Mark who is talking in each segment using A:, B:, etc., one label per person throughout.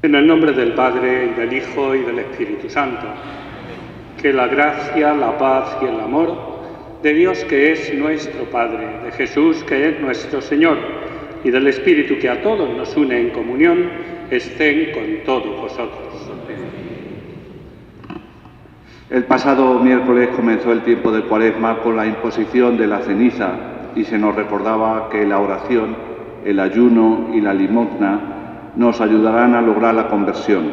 A: En el nombre del Padre, y del Hijo, y del Espíritu Santo. Que la gracia, la paz y el amor de Dios, que es nuestro Padre, de Jesús, que es nuestro Señor, y del Espíritu que a todos nos une en comunión, estén con todos vosotros.
B: El pasado miércoles comenzó el tiempo de Cuaresma con la imposición de la ceniza y se nos recordaba que la oración, el ayuno y la limosna nos ayudarán a lograr la conversión.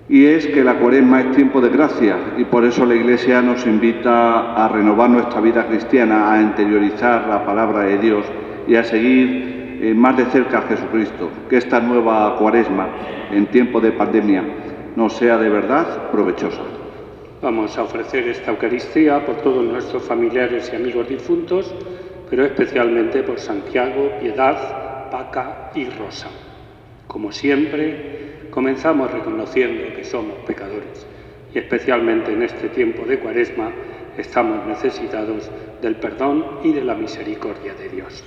B: Y es que la Cuaresma es tiempo de gracia y por eso la Iglesia nos invita a renovar nuestra vida cristiana, a interiorizar la palabra de Dios y a seguir más de cerca a Jesucristo. Que esta nueva Cuaresma, en tiempo de pandemia, nos sea de verdad provechosa.
A: Vamos a ofrecer esta Eucaristía por todos nuestros familiares y amigos difuntos, pero especialmente por Santiago, Piedad, Paca y Rosa. Como siempre, comenzamos reconociendo que somos pecadores y especialmente en este tiempo de Cuaresma estamos necesitados del perdón y de la misericordia de Dios.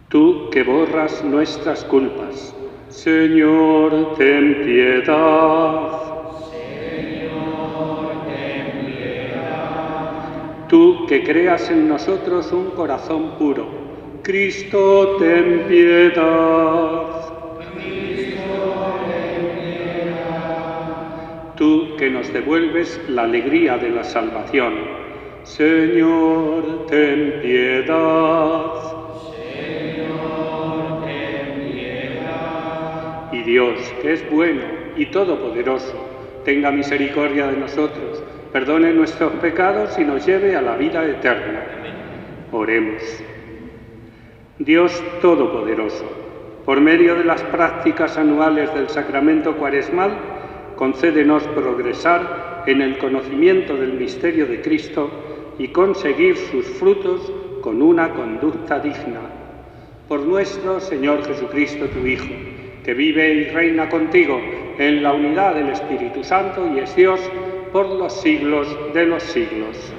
A: Tú que borras nuestras culpas, Señor, ten piedad.
C: Señor, ten piedad.
A: Tú que creas en nosotros un corazón puro, Cristo, ten piedad.
C: Cristo, ten piedad.
A: Tú que nos devuelves la alegría de la salvación, Señor, ten piedad.
C: Señor, ten piedad.
A: Y Dios, que es bueno y todopoderoso, tenga misericordia de nosotros, perdone nuestros pecados y nos lleve a la vida eterna. Oremos. Dios Todopoderoso, por medio de las prácticas anuales del sacramento cuaresmal, concédenos progresar en el conocimiento del misterio de Cristo y conseguir sus frutos con una conducta digna. Por nuestro Señor Jesucristo, tu Hijo, que vive y reina contigo en la unidad del Espíritu Santo y es Dios por los siglos de los siglos.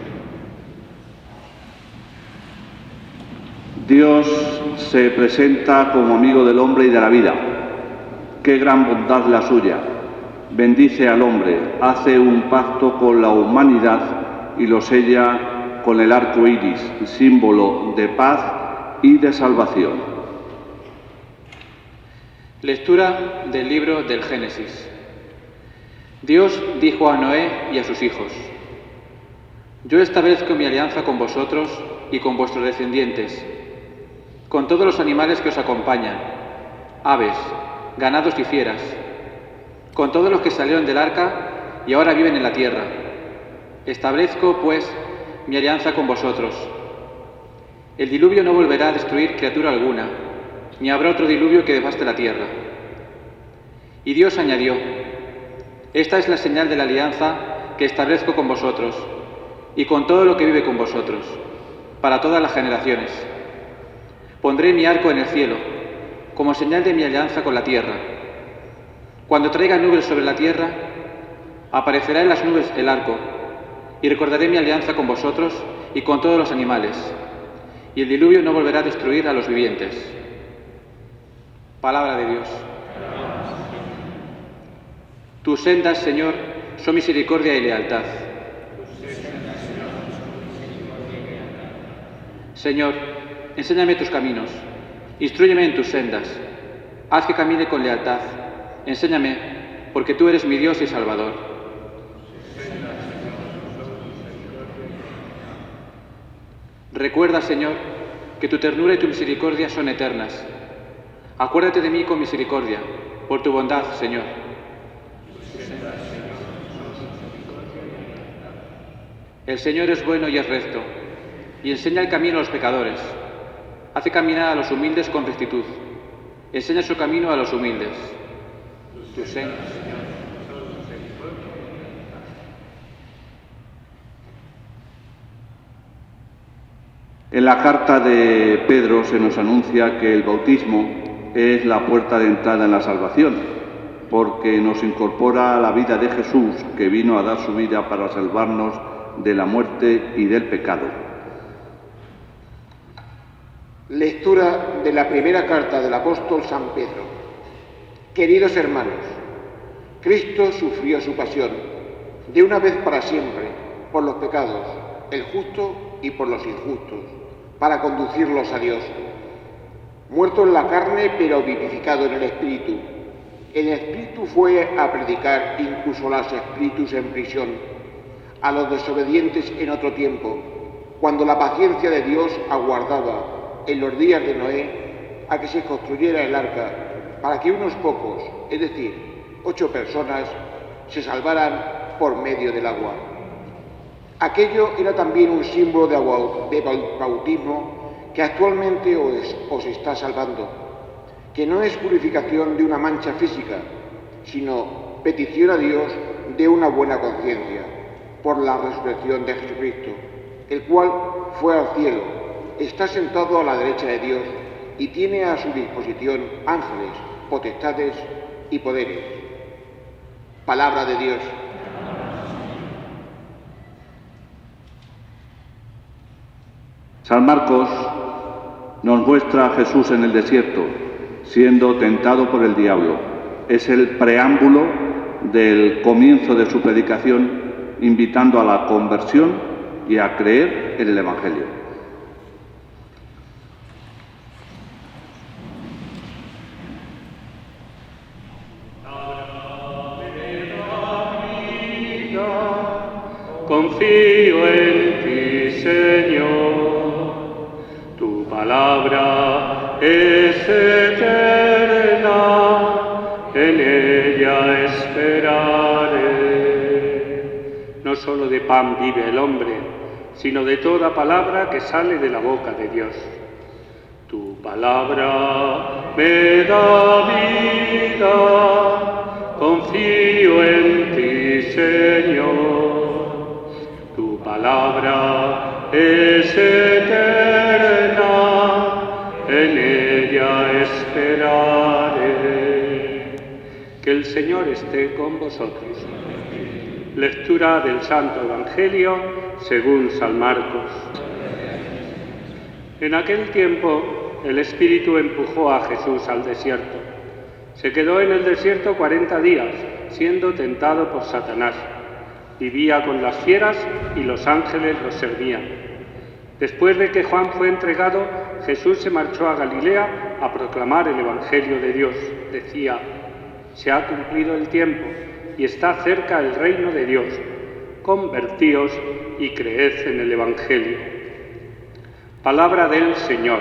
B: Dios se presenta como amigo del hombre y de la vida. Qué gran bondad la suya. Bendice al hombre, hace un pacto con la humanidad y lo sella con el arco iris, símbolo de paz y de salvación.
D: Lectura del libro del Génesis. Dios dijo a Noé y a sus hijos: Yo establezco mi alianza con vosotros y con vuestros descendientes, con todos los animales que os acompañan, aves, ganados y fieras, con todos los que salieron del arca y ahora viven en la tierra. Establezco, pues, mi alianza con vosotros. El diluvio no volverá a destruir criatura alguna, ni habrá otro diluvio que devaste la tierra. Y Dios añadió: Esta es la señal de la alianza que establezco con vosotros y con todo lo que vive con vosotros, para todas las generaciones. Pondré mi arco en el cielo, como señal de mi alianza con la tierra. Cuando traiga nubes sobre la tierra, aparecerá en las nubes el arco, y recordaré mi alianza con vosotros y con todos los animales, y el diluvio no volverá a destruir a los vivientes. Palabra de Dios. Tus sendas, Señor, son misericordia y lealtad. Señor, enséñame tus caminos, instrúyeme en tus sendas, haz que camine con lealtad, enséñame, porque tú eres mi Dios y Salvador. Recuerda, Señor, que tu ternura y tu misericordia son eternas. Acuérdate de mí con misericordia, por tu bondad, Señor. El Señor es bueno y es recto, y enseña el camino a los pecadores. Hace caminar a los humildes con rectitud. Enseña su camino a los humildes. Tus sendas.
B: En la carta de Pedro se nos anuncia que el bautismo es la puerta de entrada en la salvación, porque nos incorpora a la vida de Jesús, que vino a dar su vida para salvarnos de la muerte y del pecado.
E: Lectura de la primera carta del apóstol San Pedro. Queridos hermanos, Cristo sufrió su pasión, de una vez para siempre, por los pecados, el justo y por los injustos, para conducirlos a Dios. Muerto en la carne, pero vivificado en el Espíritu. El Espíritu fue a predicar incluso a los espíritus en prisión, a los desobedientes en otro tiempo, cuando la paciencia de Dios aguardaba en los días de Noé a que se construyera el arca, para que unos pocos, es decir, 8 personas, se salvaran por medio del agua. Aquello era también un símbolo de bautismo que actualmente os está salvando, que no es purificación de una mancha física, sino petición a Dios de una buena conciencia, por la resurrección de Jesucristo, el cual fue al cielo, está sentado a la derecha de Dios y tiene a su disposición ángeles, potestades y poderes. Palabra de Dios.
B: San Marcos nos muestra a Jesús en el desierto, siendo tentado por el diablo. Es el preámbulo del comienzo de su predicación, invitando a la conversión y a creer en el Evangelio.
A: Confío en ti, Señor, tu palabra es eterna, en ella esperaré. No solo de pan vive el hombre, sino de toda palabra que sale de la boca de Dios. Tu palabra me da vida, confío en ti, Señor. Tu palabra es eterna, en ella esperaré. Que el Señor esté con vosotros. Lectura del Santo Evangelio según San Marcos. En aquel tiempo el Espíritu empujó a Jesús al desierto. Se quedó en el desierto 40 días, siendo tentado por Satanás. Vivía con las fieras y los ángeles los servían. Después de que Juan fue entregado, Jesús se marchó a Galilea a proclamar el Evangelio de Dios. Decía: se ha cumplido el tiempo y está cerca el reino de Dios. Convertíos y creed en el Evangelio. Palabra del Señor.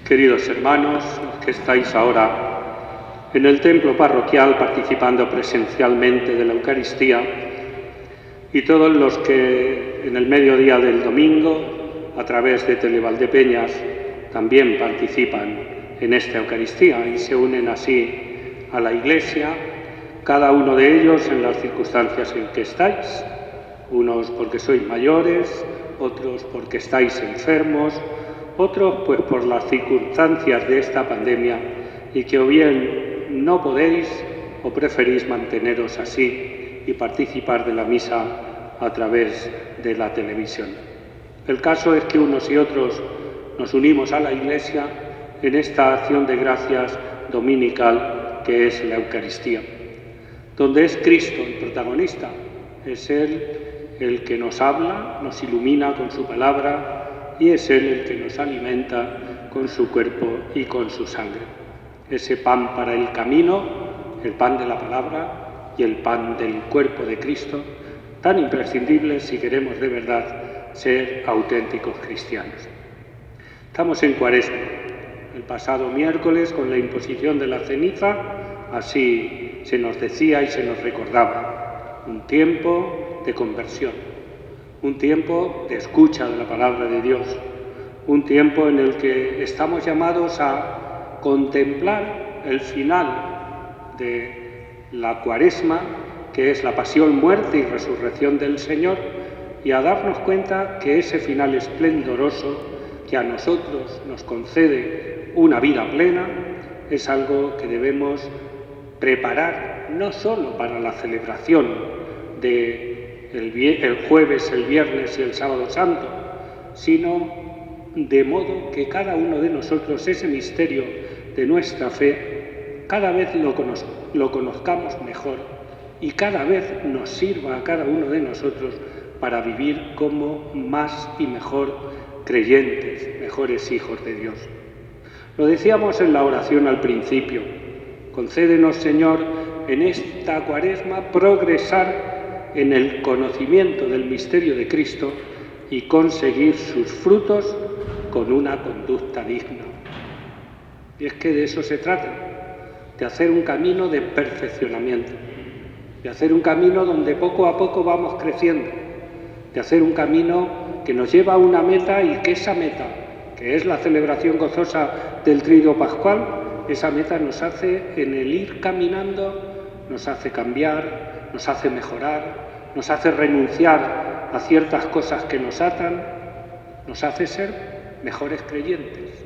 A: Queridos hermanos, los que estáis ahora en el templo parroquial participando presencialmente de la Eucaristía, y todos los que en el mediodía del domingo, a través de Televaldepeñas, también participan en esta Eucaristía y se unen así a la Iglesia, cada uno de ellos en las circunstancias en que estáis, unos porque sois mayores, otros porque estáis enfermos, otros pues por las circunstancias de esta pandemia y que o bien no podéis o preferís manteneros así y participar de la misa a través de la televisión. El caso es que unos y otros nos unimos a la Iglesia en esta acción de gracias dominical que es la Eucaristía, donde es Cristo el protagonista, es Él el que nos habla, nos ilumina con su palabra, y es Él el que nos alimenta con su cuerpo y con su sangre. Ese pan para el camino, el pan de la palabra y el pan del cuerpo de Cristo, tan imprescindibles si queremos de verdad ser auténticos cristianos. Estamos en Cuaresma. El pasado miércoles, con la imposición de la ceniza, así se nos decía y se nos recordaba. Un tiempo de conversión. Un tiempo de escucha de la palabra de Dios, un tiempo en el que estamos llamados a contemplar el final de la Cuaresma, que es la pasión, muerte y resurrección del Señor, y a darnos cuenta que ese final esplendoroso que a nosotros nos concede una vida plena es algo que debemos preparar no solo para la celebración del jueves, el viernes y el sábado santo, sino de modo que cada uno de nosotros ese misterio de nuestra fe cada vez lo conozcamos mejor y cada vez nos sirva a cada uno de nosotros para vivir como más y mejor creyentes, mejores hijos de Dios. Lo decíamos en la oración al principio: concédenos, Señor, en esta Cuaresma progresar en el conocimiento del misterio de Cristo y conseguir sus frutos con una conducta digna. Y es que de eso se trata, de hacer un camino de perfeccionamiento, de hacer un camino donde poco a poco vamos creciendo, de hacer un camino que nos lleva a una meta y que esa meta, que es la celebración gozosa del Tríduo Pascual, esa meta nos hace, en el ir caminando, nos hace cambiar, nos hace mejorar, nos hace renunciar a ciertas cosas que nos atan, nos hace ser mejores creyentes.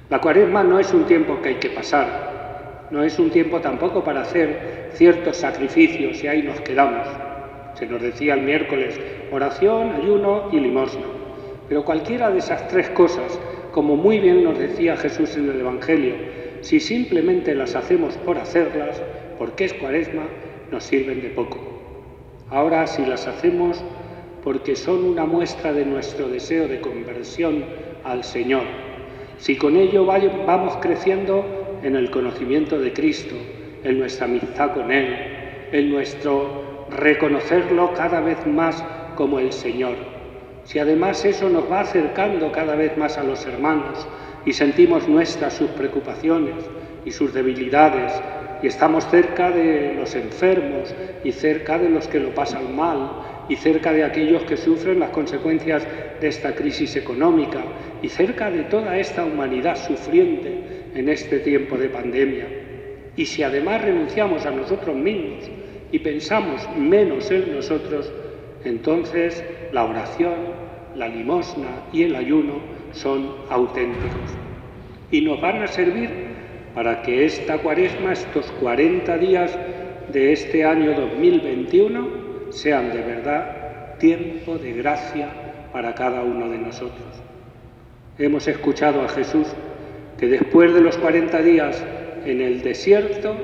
A: La Cuaresma no es un tiempo que hay que pasar, no es un tiempo tampoco para hacer ciertos sacrificios y ahí nos quedamos. Se nos decía el miércoles: oración, ayuno y limosna. Pero cualquiera de esas tres cosas, como muy bien nos decía Jesús en el Evangelio, si simplemente las hacemos por hacerlas, porque es Cuaresma, nos sirven de poco. Ahora, si las hacemos porque son una muestra de nuestro deseo de conversión al Señor, si con ello vamos creciendo en el conocimiento de Cristo, en nuestra amistad con Él, en nuestro reconocerlo cada vez más como el Señor, si además eso nos va acercando cada vez más a los hermanos y sentimos sus preocupaciones y sus debilidades y estamos cerca de los enfermos y cerca de los que lo pasan mal y cerca de aquellos que sufren las consecuencias de esta crisis económica y cerca de toda esta humanidad sufriente en este tiempo de pandemia. Y si además renunciamos a nosotros mismos y pensamos menos en nosotros, entonces la oración, la limosna y el ayuno son auténticos y nos van a servir para que esta Cuaresma, estos 40 días de este año 2021, sean de verdad tiempo de gracia para cada uno de nosotros. Hemos escuchado a Jesús que después de los 40 días en el desierto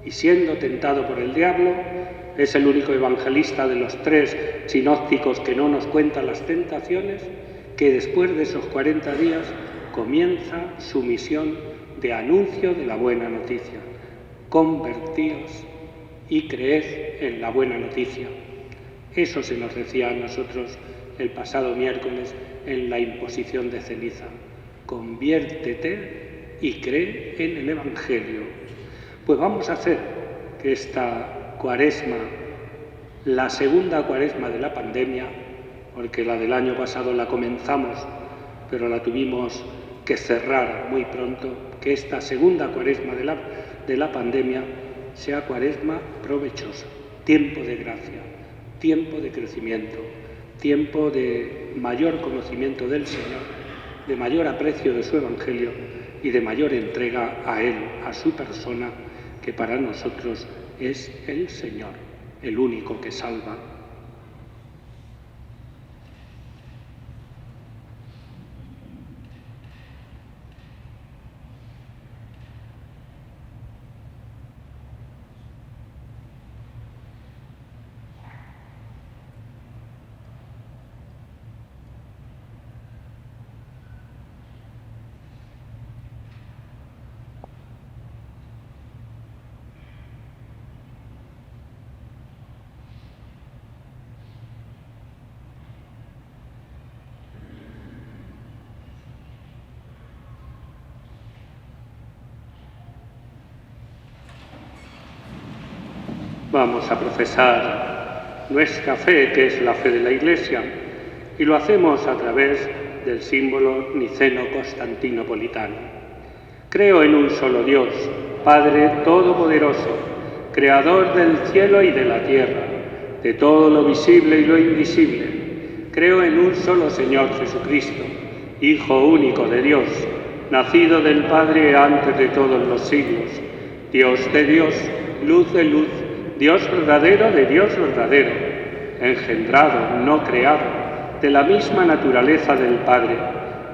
A: y siendo tentado por el diablo, es el único evangelista de los 3 sinópticos que no nos cuenta las tentaciones, que después de esos 40 días comienza su misión de anuncio de la buena noticia. Convertíos y creed en la buena noticia. Eso se nos decía a nosotros el pasado miércoles en la imposición de ceniza. Conviértete y cree en el Evangelio. Pues vamos a hacer que esta Cuaresma, la segunda Cuaresma de la pandemia, porque la del año pasado la comenzamos, pero la tuvimos que cerrar muy pronto, que esta segunda Cuaresma de la pandemia sea Cuaresma provechosa, tiempo de gracia, tiempo de crecimiento, tiempo de mayor conocimiento del Señor, de mayor aprecio de su Evangelio y de mayor entrega a Él, a su persona, que para nosotros es el Señor, el único que salva. Vamos a profesar nuestra fe, que es la fe de la Iglesia, y lo hacemos a través del símbolo niceno-constantinopolitano. Creo en un solo Dios, Padre Todopoderoso, Creador del cielo y de la tierra, de todo lo visible y lo invisible. Creo en un solo Señor Jesucristo, Hijo único de Dios, nacido del Padre antes de todos los siglos, Dios de Dios, luz de luz, Dios verdadero de Dios verdadero, engendrado, no creado, de la misma naturaleza del Padre,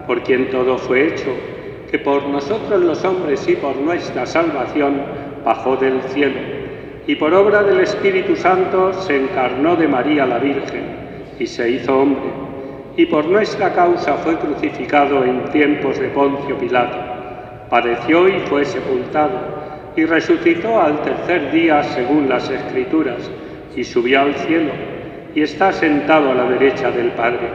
A: por quien todo fue hecho, que por nosotros los hombres y por nuestra salvación bajó del cielo, y por obra del Espíritu Santo se encarnó de María la Virgen, y se hizo hombre, y por nuestra causa fue crucificado en tiempos de Poncio Pilato, padeció y fue sepultado, y resucitó al tercer día según las Escrituras, y subió al cielo, y está sentado a la derecha del Padre.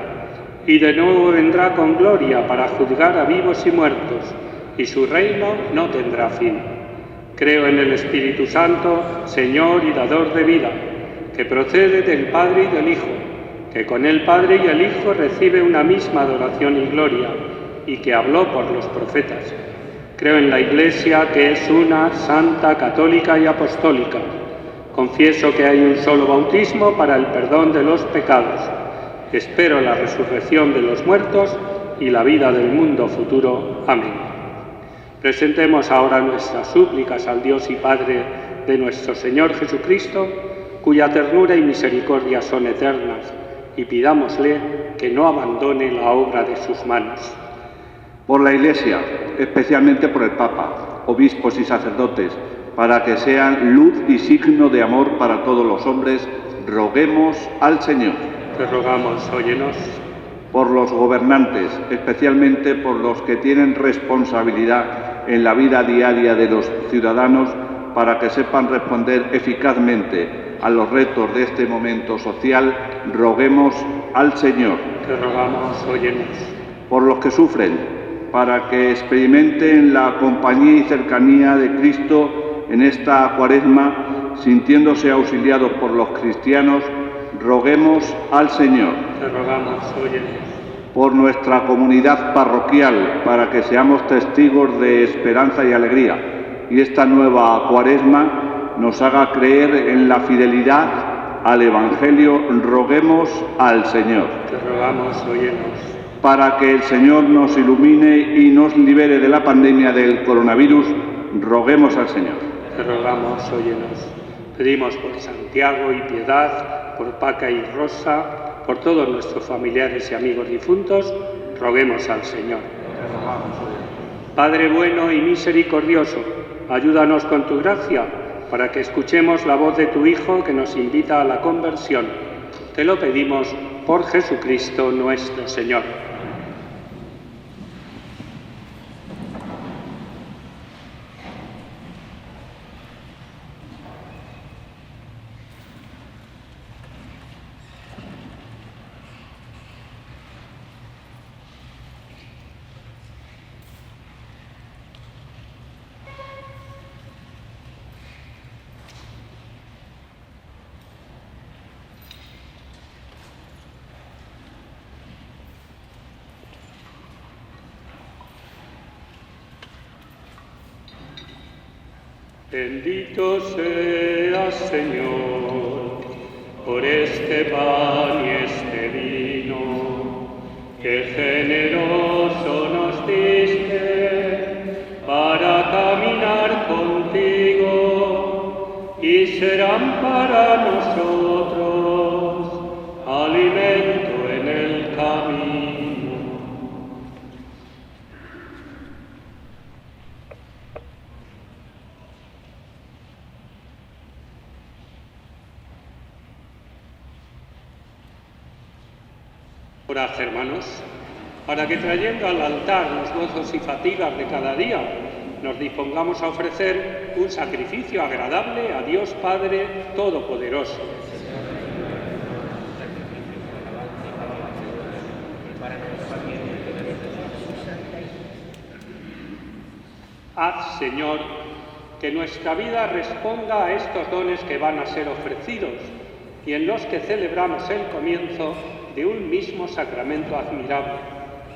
A: Y de nuevo vendrá con gloria para juzgar a vivos y muertos, y su reino no tendrá fin. Creo en el Espíritu Santo, Señor y dador de vida, que procede del Padre y del Hijo, que con el Padre y el Hijo recibe una misma adoración y gloria, y que habló por los profetas. Creo en la Iglesia, que es una, santa, católica y apostólica. Confieso que hay un solo bautismo para el perdón de los pecados. Espero la resurrección de los muertos y la vida del mundo futuro. Amén. Presentemos ahora nuestras súplicas al Dios y Padre de nuestro Señor Jesucristo, cuya ternura y misericordia son eternas, y pidámosle que no abandone la obra de sus manos.
B: Por la Iglesia, especialmente por el Papa, obispos y sacerdotes, para que sean luz y signo de amor para todos los hombres, roguemos al Señor.
A: Te rogamos, óyenos.
B: Por los gobernantes, especialmente por los que tienen responsabilidad en la vida diaria de los ciudadanos, para que sepan responder eficazmente a los retos de este momento social, roguemos al Señor.
A: Te rogamos, óyenos.
B: Por los que sufren, para que experimenten la compañía y cercanía de Cristo en esta Cuaresma, sintiéndose auxiliados por los cristianos, roguemos al Señor.
A: Te rogamos, óyenos.
B: Por nuestra comunidad parroquial, para que seamos testigos de esperanza y alegría, y esta nueva Cuaresma nos haga creer en la fidelidad al Evangelio, roguemos al Señor.
A: Te rogamos, óyenos.
B: Para que el Señor nos ilumine y nos libere de la pandemia del coronavirus, roguemos al Señor.
A: Te rogamos, óyenos. Pedimos por Santiago y Piedad, por Paca y Rosa, por todos nuestros familiares y amigos difuntos, roguemos al Señor. Padre bueno y misericordioso, ayúdanos con tu gracia para que escuchemos la voz de tu Hijo que nos invita a la conversión. Te lo pedimos por Jesucristo nuestro Señor. Bendito seas, Señor, por este pan y este vino, que generoso nos diste para caminar contigo, y serán para nosotros alimento en el camino. Orad, hermanos, para que trayendo al altar los gozos y fatigas de cada día, nos dispongamos a ofrecer un sacrificio agradable a Dios Padre Todopoderoso. Haz, Señor, que nuestra vida responda a estos dones que van a ser ofrecidos y en los que celebramos el comienzo de un mismo sacramento admirable.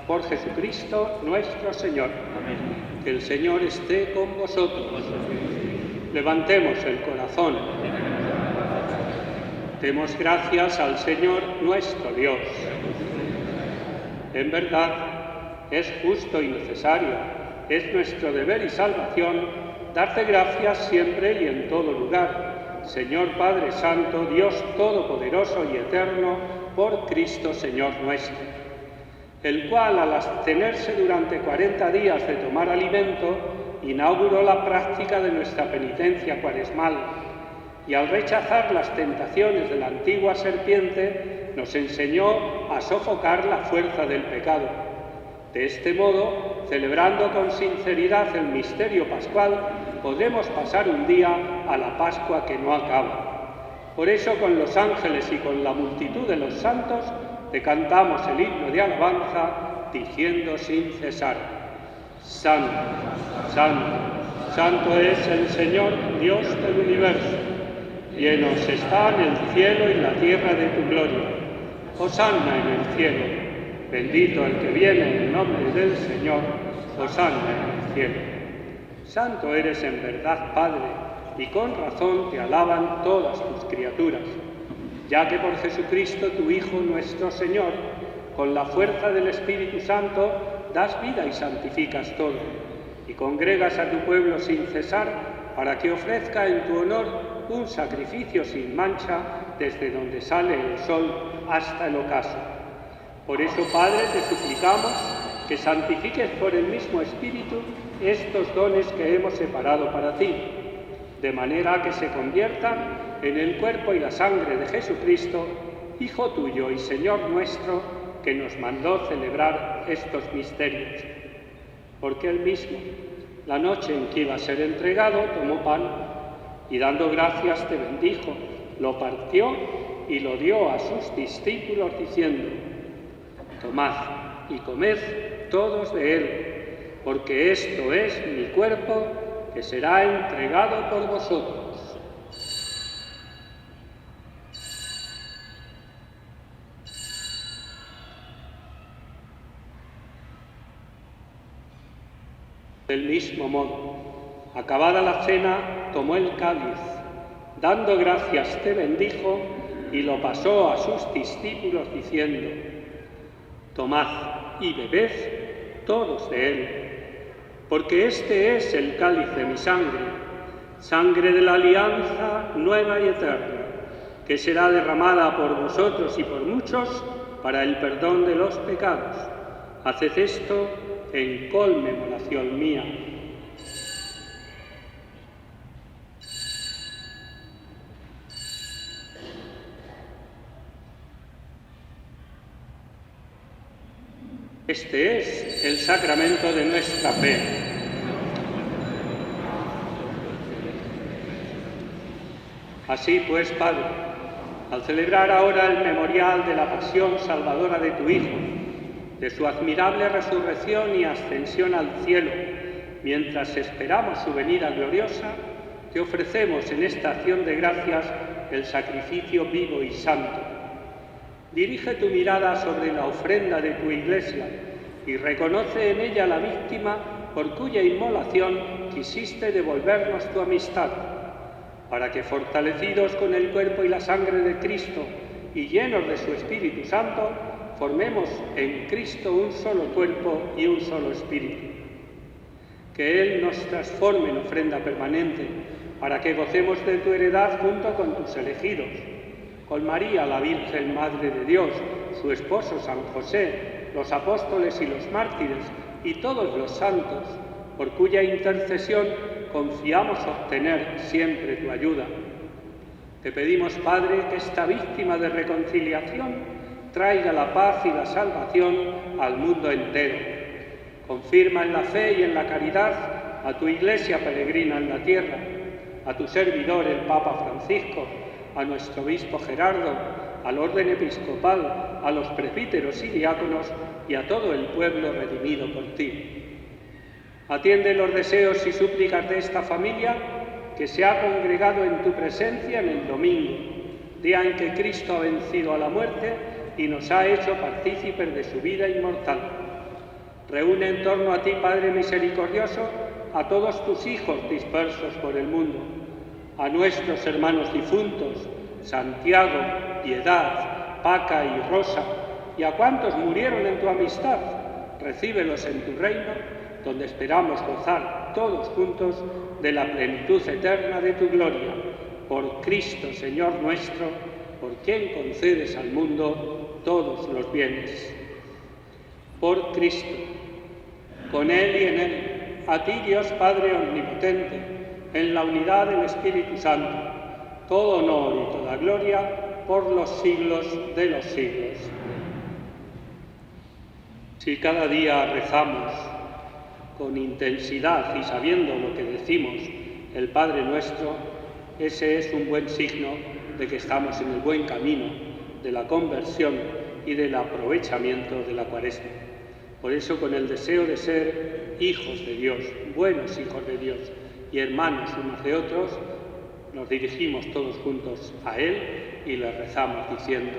A: Por Jesucristo nuestro Señor. Amén. Que el Señor esté con vosotros. Levantemos el corazón. Demos gracias al Señor nuestro Dios. En verdad, es justo y necesario, es nuestro deber y salvación darte gracias siempre y en todo lugar, Señor Padre Santo, Dios Todopoderoso y Eterno, por Cristo Señor nuestro, el cual, al abstenerse durante 40 días de tomar alimento, inauguró la práctica de nuestra penitencia cuaresmal, y al rechazar las tentaciones de la antigua serpiente, nos enseñó a sofocar la fuerza del pecado. De este modo, celebrando con sinceridad el misterio pascual, podremos pasar un día a la Pascua que no acaba. Por eso, con los ángeles y con la multitud de los santos, te cantamos el himno de alabanza, diciendo sin cesar: Santo, Santo, Santo es el Señor, Dios del universo. Llenos están el cielo y la tierra de tu gloria. Hosanna en el cielo. Bendito el que viene en el nombre del Señor. Hosanna en el cielo. Santo eres en verdad, Padre, y con razón te alaban todas tus criaturas, ya que por Jesucristo, tu Hijo nuestro Señor, con la fuerza del Espíritu Santo, das vida y santificas todo, y congregas a tu pueblo sin cesar, para que ofrezca en tu honor un sacrificio sin mancha desde donde sale el sol hasta el ocaso. Por eso, Padre, te suplicamos que santifiques por el mismo Espíritu estos dones que hemos separado para ti, de manera que se conviertan en el cuerpo y la sangre de Jesucristo, Hijo tuyo y Señor nuestro, que nos mandó celebrar estos misterios. Porque él mismo, la noche en que iba a ser entregado, tomó pan y dando gracias te bendijo, lo partió y lo dio a sus discípulos diciendo: Tomad y comed todos de él, porque esto es mi cuerpo que será entregado por vosotros. Del mismo modo, acabada la cena, tomó el cáliz, dando gracias te bendijo y lo pasó a sus discípulos diciendo: Tomad y bebed todos de él, porque este es el cáliz de mi sangre, sangre de la alianza nueva y eterna, que será derramada por vosotros y por muchos para el perdón de los pecados. Haced esto en conmemoración mía. Este es el sacramento de nuestra fe. Así pues, Padre, al celebrar ahora el memorial de la pasión salvadora de tu Hijo, de su admirable resurrección y ascensión al cielo, mientras esperamos su venida gloriosa, te ofrecemos en esta acción de gracias el sacrificio vivo y santo. Dirige tu mirada sobre la ofrenda de tu Iglesia y reconoce en ella la víctima por cuya inmolación quisiste devolvernos tu amistad, para que, fortalecidos con el cuerpo y la sangre de Cristo y llenos de su Espíritu Santo, formemos en Cristo un solo cuerpo y un solo espíritu. Que Él nos transforme en ofrenda permanente, para que gocemos de tu heredad junto con tus elegidos, con María, la Virgen Madre de Dios, su esposo San José, los apóstoles y los mártires y todos los santos, por cuya intercesión confiamos obtener siempre tu ayuda. Te pedimos, Padre, que esta víctima de reconciliación traiga la paz y la salvación al mundo entero. Confirma en la fe y en la caridad a tu Iglesia peregrina en la tierra, a tu servidor el Papa Francisco, a nuestro obispo Gerardo, al orden episcopal, a los presbíteros y diáconos y a todo el pueblo redimido por ti. Atiende los deseos y súplicas de esta familia que se ha congregado en tu presencia en el domingo, día en que Cristo ha vencido a la muerte y nos ha hecho partícipes de su vida inmortal. Reúne en torno a ti, Padre misericordioso, a todos tus hijos dispersos por el mundo, a nuestros hermanos difuntos, Santiago, Piedad, Paca y Rosa, y a cuantos murieron en tu amistad. Recíbelos en tu reino donde esperamos gozar todos juntos de la plenitud eterna de tu gloria. Por Cristo, Señor nuestro, por quien concedes al mundo todos los bienes. Por Cristo, con Él y en Él, a ti, Dios Padre omnipotente, en la unidad del Espíritu Santo, todo honor y toda gloria por los siglos de los siglos. Si cada día rezamos con intensidad y sabiendo lo que decimos el Padre Nuestro, ese es un buen signo de que estamos en el buen camino de la conversión y del aprovechamiento de la Cuaresma. Por eso, con el deseo de ser hijos de Dios, buenos hijos de Dios y hermanos unos de otros, nos dirigimos todos juntos a Él y le rezamos diciendo: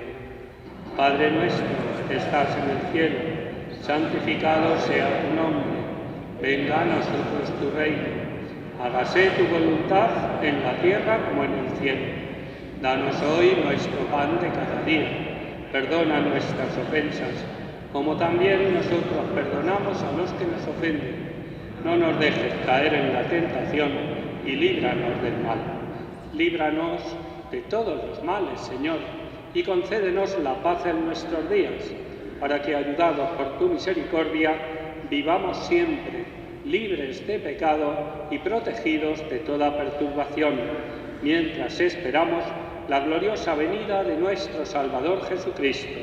A: Padre nuestro que estás en el cielo, santificado sea tu nombre, venga a nosotros tu reino, hágase tu voluntad en la tierra como en el cielo. Danos hoy nuestro pan de cada día, perdona nuestras ofensas, como también nosotros perdonamos a los que nos ofenden. No nos dejes caer en la tentación y líbranos del mal. Líbranos de todos los males, Señor, y concédenos la paz en nuestros días, para que, ayudados por tu misericordia, vivamos siempre libres de pecado y protegidos de toda perturbación, mientras esperamos la gloriosa venida de nuestro Salvador Jesucristo.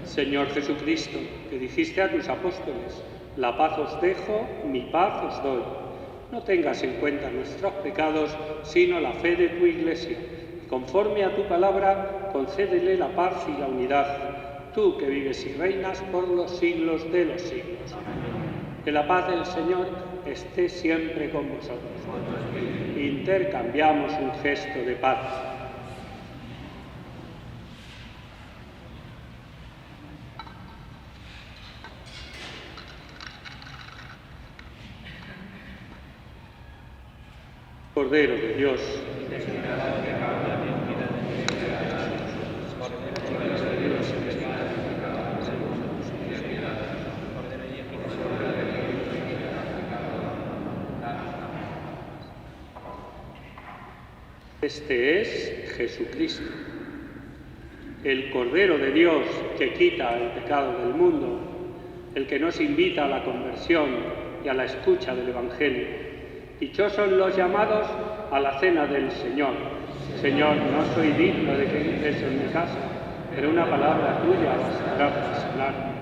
A: Señor Jesucristo, que dijiste a tus apóstoles: la paz os dejo, mi paz os doy. No tengas en cuenta nuestros pecados, sino la fe de tu Iglesia. Conforme a tu palabra, concédele la paz y la unidad, tú que vives y reinas por los siglos de los siglos. Que la paz del Señor esté siempre con vosotros. Intercambiamos un gesto de paz. Cordero de Dios, este es Jesucristo, el Cordero de Dios que quita el pecado del mundo, el que nos invita a la conversión y a la escucha del Evangelio. Dichosos los llamados a la cena del Señor. Señor, no soy digno de que entres en mi casa, pero una palabra tuya bastará para sanarme.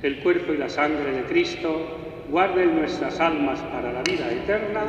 A: El cuerpo y la sangre de Cristo guarden nuestras almas para la vida eterna.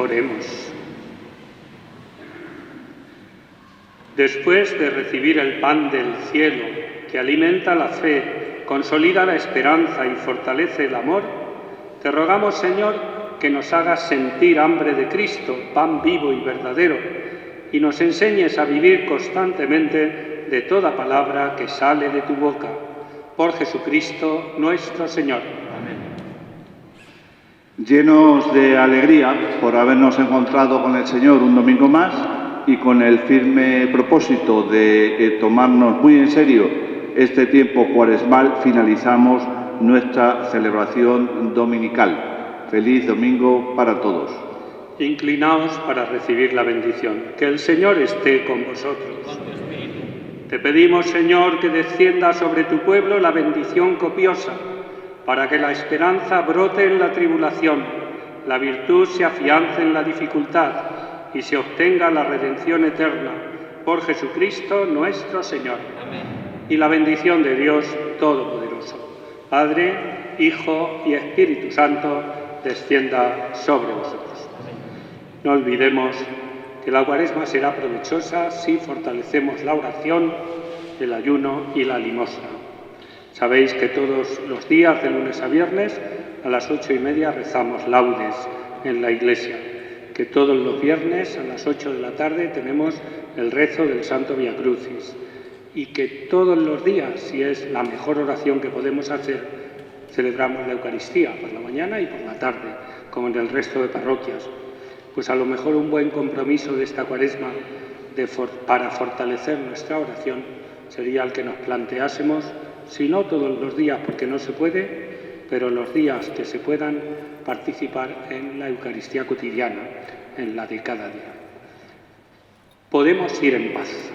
A: Oremos. Después de recibir el pan del cielo, que alimenta la fe, consolida la esperanza y fortalece el amor, te rogamos, Señor, que nos hagas sentir hambre de Cristo, pan vivo y verdadero, y nos enseñes a vivir constantemente de toda palabra que sale de tu boca. Por Jesucristo nuestro Señor. Amén.
B: Llenos de alegría por habernos encontrado con el Señor un domingo más y con el firme propósito de tomarnos muy en serio este tiempo cuaresmal, finalizamos nuestra celebración dominical. Feliz domingo para todos.
A: Inclinaos para recibir la bendición. Que el Señor esté con vosotros. Te pedimos, Señor, que descienda sobre tu pueblo la bendición copiosa, para que la esperanza brote en la tribulación, la virtud se afiance en la dificultad y se obtenga la redención eterna. Por Jesucristo nuestro Señor. Amén. Y la bendición de Dios Todopoderoso, Padre, Hijo y Espíritu Santo, descienda sobre vosotros. No olvidemos que la Cuaresma será provechosa si fortalecemos la oración, el ayuno y la limosna. Sabéis que todos los días, de lunes a viernes, a las 8:30 rezamos laudes en la iglesia, que todos los viernes a las 8 de la tarde tenemos el rezo del Santo Via Crucis, y que todos los días, si es la mejor oración que podemos hacer, celebramos la Eucaristía por la mañana y por la tarde, como en el resto de parroquias. Pues a lo mejor un buen compromiso de esta Cuaresma para fortalecer nuestra oración sería el que nos planteásemos, si no todos los días porque no se puede, pero los días que se puedan, participar en la Eucaristía cotidiana, en la de cada día. Podemos ir en paz.